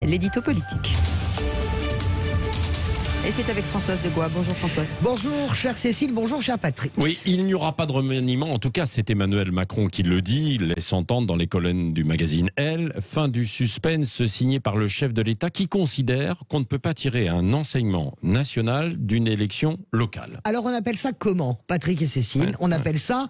l'édito politique. Et c'est avec Françoise Degois. Bonjour Françoise. Bonjour chère Cécile, bonjour cher Patrick. Oui, il n'y aura pas de remaniement, en tout cas c'est Emmanuel Macron qui le dit, il laisse entendre dans les colonnes du magazine Elle. Fin du suspense signé par le chef de l'État qui considère qu'on ne peut pas tirer un enseignement national d'une élection locale. Alors on appelle ça comment, Patrick et Cécile? On appelle ça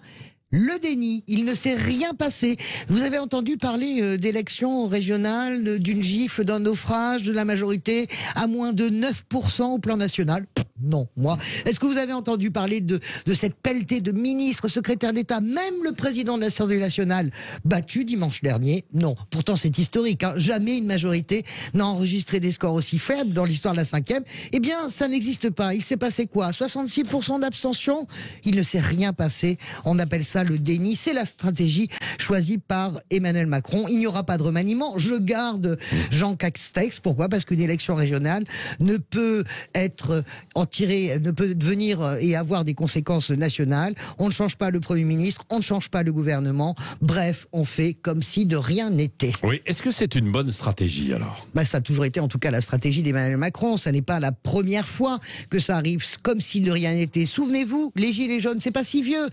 le déni. Il ne s'est rien passé. Vous avez entendu parler d'élections régionales, d'une gifle, d'un naufrage de la majorité à moins de 9% au plan national? Non, moi. Est-ce que vous avez entendu parler de cette pelletée de ministres, secrétaires d'État, même le président de l'Assemblée nationale, battu dimanche dernier? Non. Pourtant, c'est historique. Jamais une majorité n'a enregistré des scores aussi faibles dans l'histoire de la 5e. Eh bien, ça n'existe pas. Il s'est passé quoi? 66% d'abstention? Il ne s'est rien passé. On appelle ça le déni. C'est la stratégie choisie par Emmanuel Macron. Il n'y aura pas de remaniement. Je garde Jean Castex. Pourquoi? Parce qu'une élection régionale ne peut ne peut devenir et avoir des conséquences nationales. On ne change pas le Premier ministre, on ne change pas le gouvernement. Bref, on fait comme si de rien n'était. Oui, est-ce que c'est une bonne stratégie alors? Ça a toujours été en tout cas la stratégie d'Emmanuel Macron. Ça n'est pas la première fois que ça arrive comme si de rien n'était. Souvenez-vous, les gilets jaunes, c'est pas si vieux.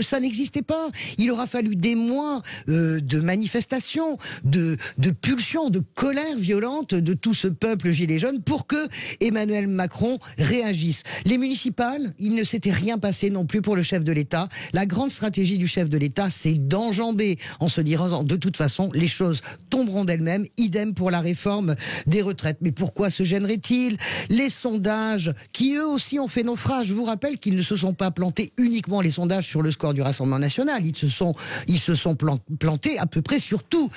Ça n'existait pas. Il aura fallu des mois de manifestations, de pulsions, de colère violente de tout ce peuple gilet jaune pour que Emmanuel Macron réagisse. Les municipales, il ne s'était rien passé non plus pour le chef de l'État. La grande stratégie du chef de l'État, c'est d'enjamber en se disant de toute façon, les choses tomberont d'elles-mêmes. Idem pour la réforme des retraites. Mais pourquoi se gênerait-il? Les sondages, qui eux aussi ont fait naufrage. Je vous rappelle qu'ils ne se sont pas plantés uniquement les sondages sur le score du Rassemblement national. Ils se sont plantés à peu près sur tous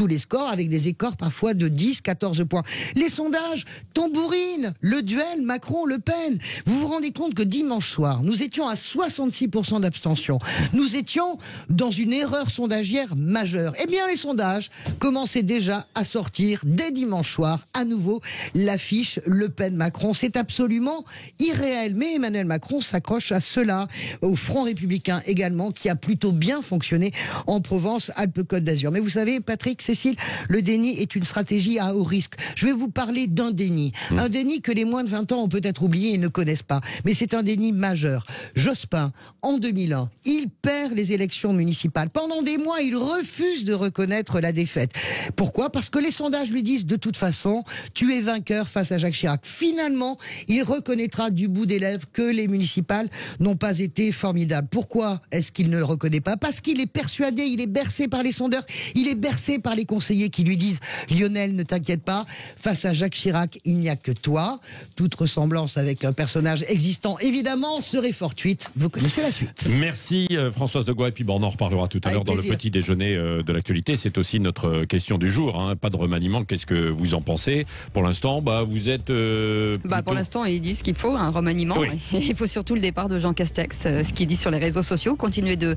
les scores, avec des écarts parfois de 10, 14 points. Les sondages tambourinent le duel Macron-Le Pen. Vous vous rendez compte que dimanche soir, nous étions à 66% d'abstention. Nous étions dans une erreur sondagière majeure. Eh bien, les sondages commençaient déjà à sortir dès dimanche soir, à nouveau, l'affiche Le Pen-Macron. C'est absolument irréel. Mais Emmanuel Macron s'accroche à cela, au Front républicain également, qui a plutôt bien fonctionné en Provence-Alpes-Côte d'Azur. Mais vous savez, Patrick, Cécile, le déni est une stratégie à haut risque. Je vais vous parler d'un déni. Un déni que les moins de 20 ans ont peut-être oublié et ne connaissent pas. Mais c'est un déni majeur. Jospin, en 2001, il perd les élections municipales. Pendant des mois, il refuse de reconnaître la défaite. Pourquoi? Parce que les sondages lui disent de toute façon, tu es vainqueur face à Jacques Chirac. Finalement, il reconnaîtra du bout des lèvres que les municipales n'ont pas été formidables. Pourquoi est-ce qu'il ne le reconnaît pas? Parce qu'il est persuadé, il est bercé par les sondeurs, il est bercé par les conseillers qui lui disent Lionel, ne t'inquiète pas, face à Jacques Chirac, il n'y a que toi. Toute ressemblance avec un personnage existant, évidemment, serait fortuite. Vous connaissez la suite. Merci Françoise Degois. Et puis on en reparlera tout à l'heure dans le petit déjeuner de l'actualité. C'est aussi notre question du jour. Pas de remaniement. Qu'est-ce que vous en pensez? Pour l'instant, vous êtes... Pour l'instant, ils disent qu'il faut un remaniement. Oui. Il faut surtout le départ de Jean Castex. Ce qu'il dit sur les réseaux sociaux. Continuer de